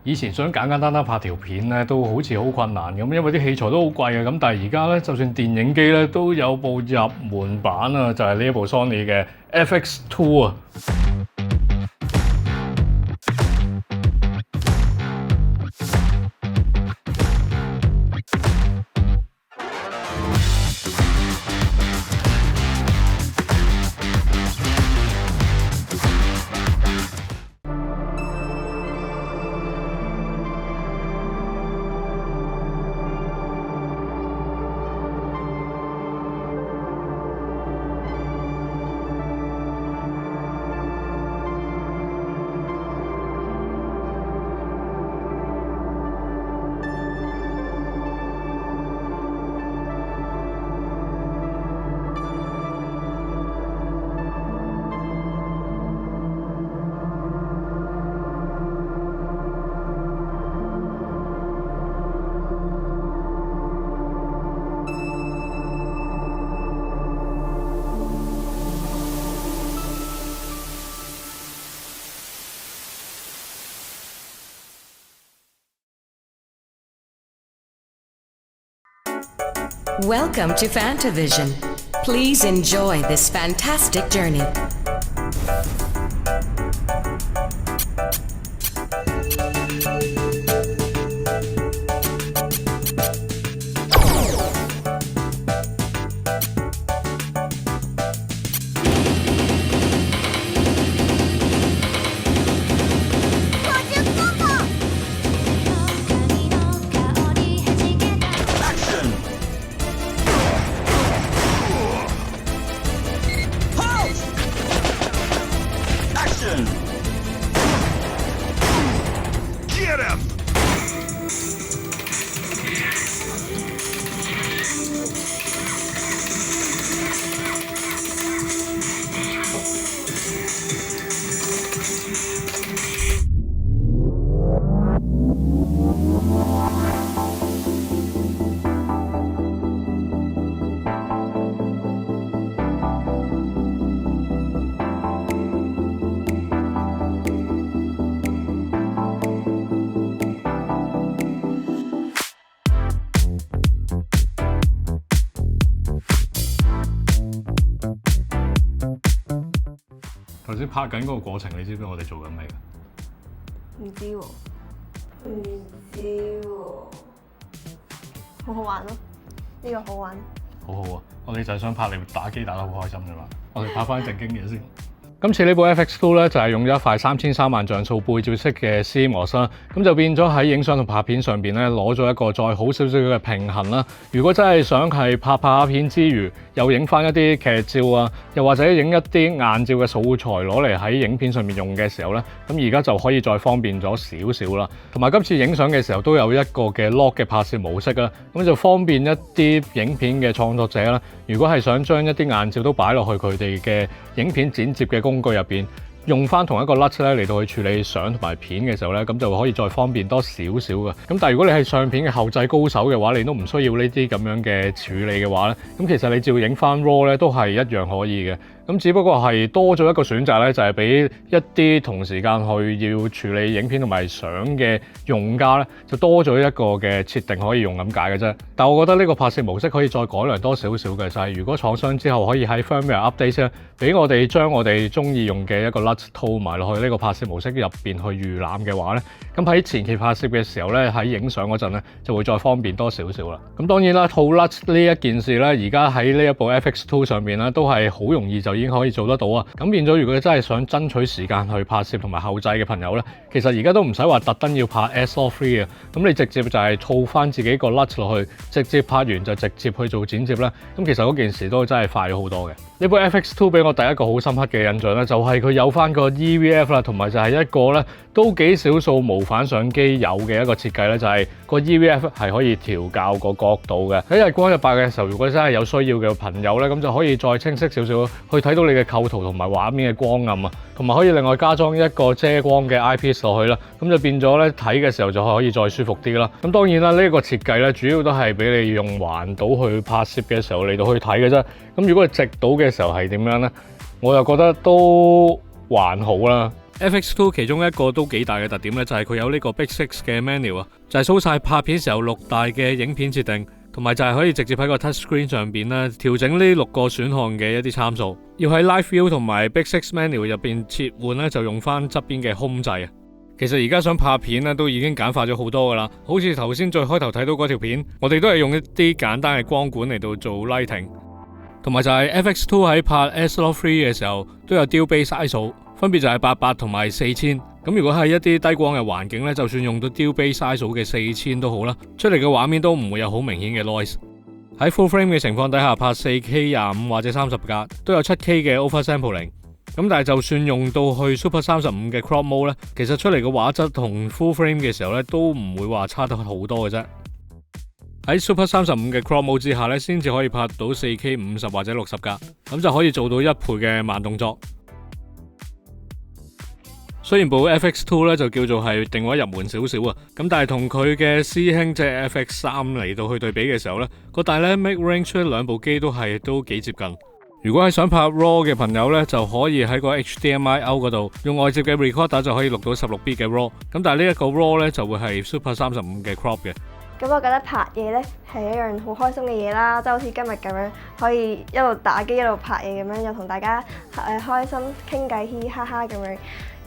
以前想簡簡單單拍條片咧，都好似好困難咁，因為啲器材都好貴嘅。咁但係而家咧，就算電影機咧都有部入門版啊，就係呢一部 Sony 嘅 FX2 啊。Welcome to Fantavision. Please enjoy this fantastic journey. Get him!頭先拍緊嗰個過程，你知唔知我哋做緊咩㗎？唔知喎，唔知喎，好好玩咯！呢個好玩。好好啊！我哋就係想拍你打機打得好開心啫嘛。我哋拍翻正經嘢先。今次呢部 FX2 咧就係用咗一塊3300萬像素背照式嘅 CMOS 啦，咁就變咗喺影相同拍片上邊咧攞咗一個再好少少嘅平衡啦。如果真係想係拍片之餘，又影翻一啲劇照啊，又或者影一啲硬照嘅素材攞嚟喺影片上面用嘅時候咧，咁而家就可以再方便咗少少啦。同埋今次影相嘅時候都有一個嘅 log 嘅拍攝模式啦，咁就方便一啲影片嘅創作者啦。如果係想將一啲硬照都擺落去佢哋嘅影片剪接嘅工具入邊，用翻同一個 LUT 咧嚟到去處理相同埋片嘅時候咧，咁就可以再方便多少少嘅。咁但係如果你係相片嘅後製高手嘅話，你都唔需要呢啲咁樣嘅處理嘅話咧，咁其實你照影翻 RAW 咧都係一樣可以嘅。咁只不過係多咗一個選擇咧，就係俾一啲同時間去要處理影片同埋相嘅用家咧，就多咗一個嘅設定可以用咁解嘅啫。但我覺得呢個拍攝模式可以再改良多少少嘅，就係如果廠商之後可以喺 firmware update 咧，俾我哋將我哋中意用嘅一個 LUT 套埋落去呢個拍攝模式入邊去預覽嘅話咧，咁喺前期拍攝嘅時候咧，喺影相嗰陣咧就會再方便多少少啦。咁當然啦，套 LUT 呢一件事咧，而家喺呢一部 FX2 上面咧都係好容易就已經可以做得到啊！咁變咗，如果你真係想爭取時間去拍攝同埋後製嘅朋友咧，其實而家都唔使話特登要拍 S-Log3 啊！咁你直接就係套翻自己個 LUT 落去，直接拍完就直接去做剪接啦。咁其實嗰件事都真係快咗好多嘅。呢部 FX2 俾我第一個好深刻嘅印象咧，就係佢有翻個 EVF 啦，同埋就係一個咧都幾少數無反相機有嘅一個設計咧，就係個 EVF 係可以調校個角度嘅。喺日光日白嘅時候，如果真係有需要嘅朋友咧，咁就可以再清晰少少去睇到你嘅構圖同埋畫面嘅光暗啊，同埋可以另外加裝一個遮光嘅 eyepiece 落去啦，咁就變咗咧睇嘅時候就可以再舒服啲啦。咁當然啦，呢個設計咧主要都係俾你用環島去拍攝嘅時候嚟到去睇嘅啫。咁如果係直島嘅時候係點樣呢？我又覺得都還好啦。FX2 其中一個都幾大嘅特點咧，就係佢有呢個 Big 6嘅 menu 啊，就係 show 晒拍片時候6大嘅影片設定，同埋就係可以直接喺個 touch screen 上邊咧調整呢6個選項嘅一啲參數。要喺 Live View 同埋 Big 6 menu 入邊切換咧，就用翻側邊嘅 Home 掣啊。其實而家想拍片咧，都已經簡化咗好多噶啦。好似頭先最開頭睇到嗰條片，我哋都係用一啲簡單嘅光管嚟到做 lighting，同埋就係 FX2 喺拍 S-Log3 嘅時候都有 Dual Base ISO。分別就係88同埋4000，咁如果係一啲低光嘅環境呢，就算用到 Dual Base ISO 嘅4000都好啦，出嚟嘅畫面都唔會有好明顯嘅 noise。喺 full frame 嘅情況底下拍 4K 25或者30格，都有 7K 嘅 oversampling。咁但係就算用到去 Super 35嘅 crop mode 呢，其實出嚟嘅畫質同 full frame 嘅時候呢，都唔會話差得好多嘅啫。喺 Super 35嘅 crop mode 之下呢，先至可以拍到 4K 50或者60格，咁就可以做到1倍嘅慢動作。雖然部 FX2 咧就叫做係定位入門少少啊，咁但係同佢嘅師兄即係 FX3 嚟到去對比嘅時候呢，個 dynamic range 兩部機都幾接近。如果係想拍 RAW 嘅朋友呢，就可以喺個 HDMI out 嗰度用外接嘅 recorder 就可以錄到 16bit 嘅 RAW， 咁但係呢一個 RAW 呢，就會係 Super 35嘅 crop 嘅。咁我覺得拍嘢呢係一樣好開心嘅嘢啦，即係好似今日咁樣，可以一路打機一路拍嘢咁樣，又同大家開心傾偈嘻嘻哈哈咁樣。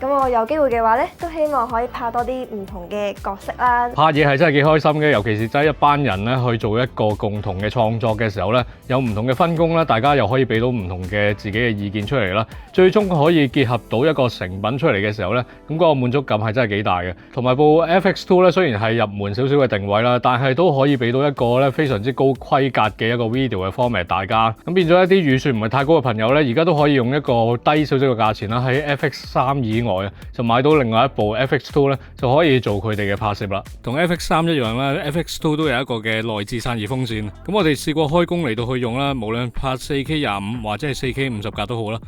咁我有機會嘅話呢，都希望可以拍多啲唔同嘅角色啦。拍嘢係真係幾開心嘅，尤其是真係一班人咧去做一個共同嘅創作嘅時候呢，有唔同嘅分工啦，大家又可以俾到唔同嘅自己嘅意見出嚟啦，最終可以結合到一個成品出嚟嘅時候呢，咁嗰個滿足感係真係幾大嘅。同埋部 FX2 咧，雖然係入門少少嘅定位啦，但係都可以俾到一個咧非常之高規格嘅一個 video 嘅 format 大家。咁變咗一啲預算唔係太高嘅朋友呢，而家都可以用一個低少少嘅價錢啦，喺 FX3 以外就買到另外一部 FX2 咧，就可以做佢哋嘅拍攝啦。同 FX3 一樣啦 ，FX2 都有一個嘅內置散熱風扇。咁我哋試過開工嚟到去用啦，無論拍 4K 25或者係 4K 50格都好啦，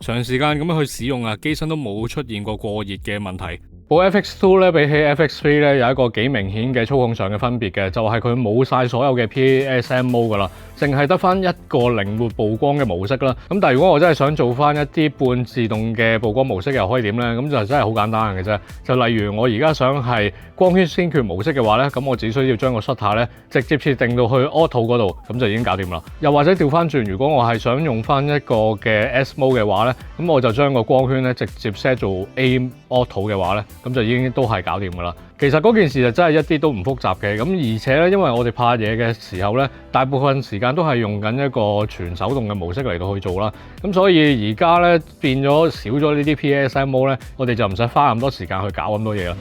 長時間咁樣去使用啊，機身都冇出現過過熱嘅問題。部 FX2 咧比起 FX3 咧有一個幾明顯嘅操控上嘅分別嘅，就係佢冇晒所有嘅 PASM mode 噶啦，淨係得翻一個靈活曝光嘅模式啦。咁但係如果我真係想做翻一啲半自動嘅曝光模式，又可以點呢？咁就真係好簡單嘅啫。就例如我而家想係光圈先決模式嘅話呢，咁我只需要將個 shutter 咧直接設定到去 auto 嗰度，咁就已經搞掂啦。又或者調翻轉，如果我係想用翻一個嘅 S mode 嘅話呢，咁我就將個光圈咧直接 set 做 A auto 嘅話呢，咁就已經都係搞掂噶啦。其實嗰件事就真係一啲都唔複雜嘅，咁而且咧，因為我哋拍嘢嘅時候咧，大部分時間都係用緊一個全手動嘅模式嚟到去做啦，咁所以而家咧變咗少咗呢啲 PASM mode 咧，我哋就唔使花咁多時間去搞咁多嘢啦。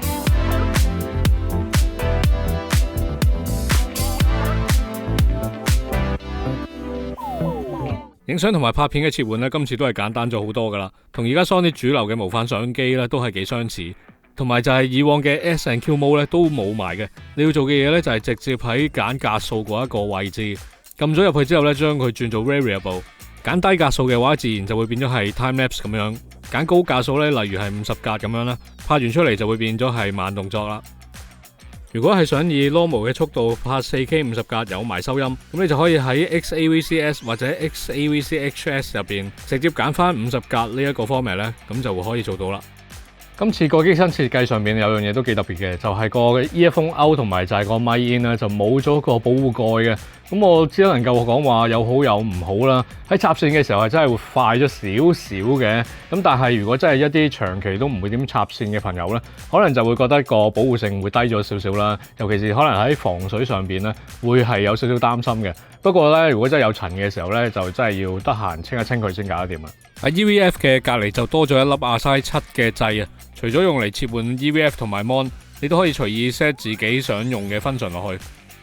影相同埋拍片嘅切換咧，今次都係簡單咗好多噶啦，同而家 Sony 主流嘅無反相機咧都係幾相似。同埋就係以往嘅 S&Q mode 咧都冇埋嘅，你要做嘅嘢咧就係直接喺揀格數嗰一個位置撳咗入去之後咧，將佢轉做 variable。揀低格數嘅話，自然就會變咗係 time lapse 咁樣。揀高格數咧，例如係50格咁樣啦，拍完出嚟就會變咗係慢動作啦。如果係想以 normal 嘅速度拍 4K 50格有埋收音，咁你就可以喺 XAVCS 或者 XAVCHS 入邊直接揀翻50格呢一個 format 咧，咁就會可以做到啦。今次個機身設計上面有樣嘢都幾特別嘅，就係個 earphone out 同埋就係個 mic in 咧就冇咗個保護蓋嘅。咁我只能夠講話有好有唔好啦。喺插線嘅時候係真係會快咗少少嘅。咁但係如果真係一啲長期都唔會點插線嘅朋友咧，可能就會覺得個保護性會低咗少少啦。尤其是可能喺防水上邊咧，會係有少少擔心嘅。不過咧，如果真係有塵嘅時候咧，就真係要得閒清一清佢先搞得掂啊。喺 EVF 嘅隔離就多咗一粒 ASI 7嘅掣啊。除咗用嚟切換 EVF 同埋 Mon， 你都可以隨意 set 自己想用嘅 function 落去。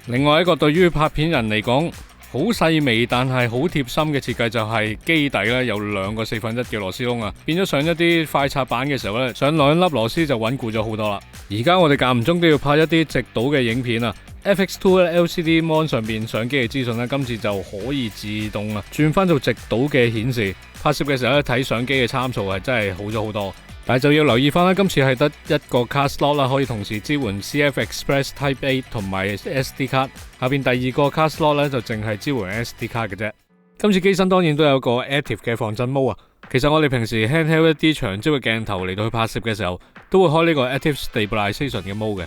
另外一個對於拍片人嚟講好細微但係好貼心嘅設計就係機底咧有2個4/1嘅螺絲窿啊，變咗上一啲快插板嘅時候咧，上2粒螺絲就穩固咗好多啦。而家我哋間唔中都要拍一啲直倒嘅影片啊。FX2 LCD Mon 上邊相機嘅資訊咧，今次就可以自動啊轉翻做直倒嘅顯示。拍攝嘅時候咧，睇相機嘅參數係真係好咗好多。但係就要留意翻啦，今次係得一個 card slot 啦，可以同時支援 CF Express Type A 同埋 SD 卡。下邊第2個 card slot 咧就淨係支援 SD 卡嘅啫。今次機身當然都有個 Active 嘅防震 mode 啊，其實我哋平時 handheld 一啲長焦嘅鏡頭嚟到去拍攝嘅時候，都會開呢個 Active Stabilization 嘅 mode 嘅。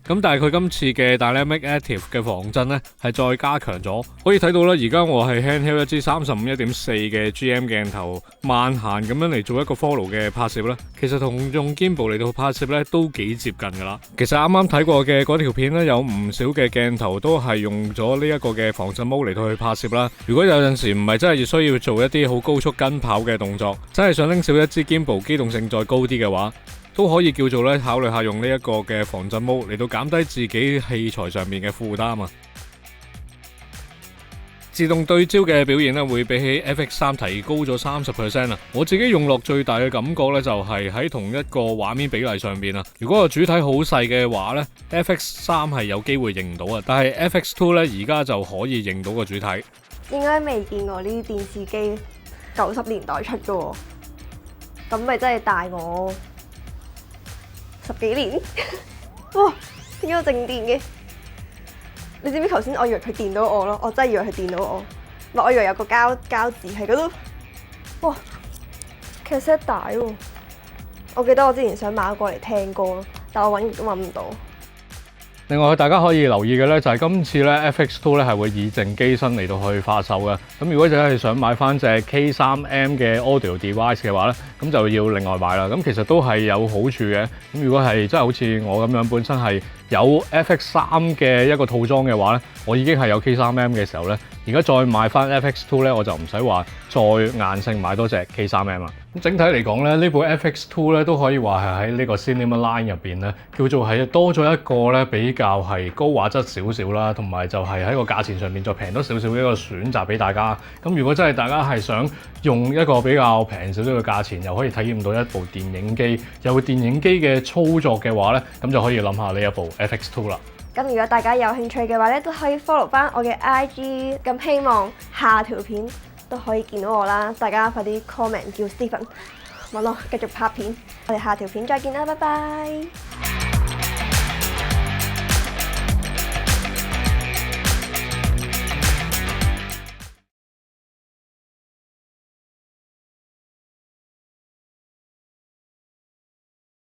咁但係佢今次嘅 Dynamic Active 嘅防震呢，係再加強咗。可以睇到啦，而家我係 handheld 一支35.1.4嘅 GM 鏡頭，慢行咁樣嚟做一個 follow 嘅拍攝啦。其實同用 Gimbal 嚟到拍攝呢，都幾接近噶啦。其實啱啱睇過嘅嗰條片呢，有唔少嘅鏡頭都係用咗呢一個嘅防震 mode 嚟到去拍攝啦。如果有陣時唔係真係需要做一啲好高速跟跑嘅動作，真係想拎少一支 Gimbal 機動性再高啲嘅話，都可以叫做咧考慮下用呢一個嘅防震 mode 嚟到減低自己器材上面嘅負擔啊！自動對焦嘅表現咧會比起 FX3 提高咗30% 啊！我自己用落最大嘅感覺咧就係喺同一個畫面比例上邊啊！如果個主體好細嘅話咧，FX3 係有機會認唔到啊，但係 FX2 咧而家就可以認到個主體。應該未見過呢啲電視機90年代出嘅喎，咁咪真係大我10幾年。哇！點解有靜電嘅？你知唔知頭先我以為佢電到我咯？我真係以為佢電到我，我以為有個膠紙喺嗰度。哇！cassette 帶喎，我記得我之前想買過嚟聽歌咯，但我揾都揾唔到。另外，大家可以留意嘅咧就係今次咧 FX2 咧係會以正機身嚟到去發售嘅。咁如果真係想買翻隻 K3M 嘅 Audio Device 嘅話咧，咁就要另外買啦。咁其實都係有好處嘅。咁如果係真係好似我咁樣本身係有 FX3 嘅一個套裝嘅話咧，我已經係有 K3M 嘅時候咧，而家再買翻 FX2 咧，我就唔使話再硬性買多隻 K3M 啦。咁整體嚟講咧，呢部 FX2 咧都可以話係喺呢個 Cinema Line 入邊咧，叫做係多咗一個咧比較係高畫質少少啦，同埋就係喺個價錢上面再平多少少嘅一個選擇俾大家。咁如果真係大家係想用一個比較平少少嘅價錢，又可以體驗到一部電影機，有電影機嘅操作嘅話咧，咁就可以諗下呢一部 FX2 啦。咁如果大家有興趣嘅話咧，都可以 follow 翻我嘅 IG。咁希望下條片都可以見到我啦，大家快啲 comment 叫 Stephen，揾我繼續拍片。我哋下條片再見啦，拜拜。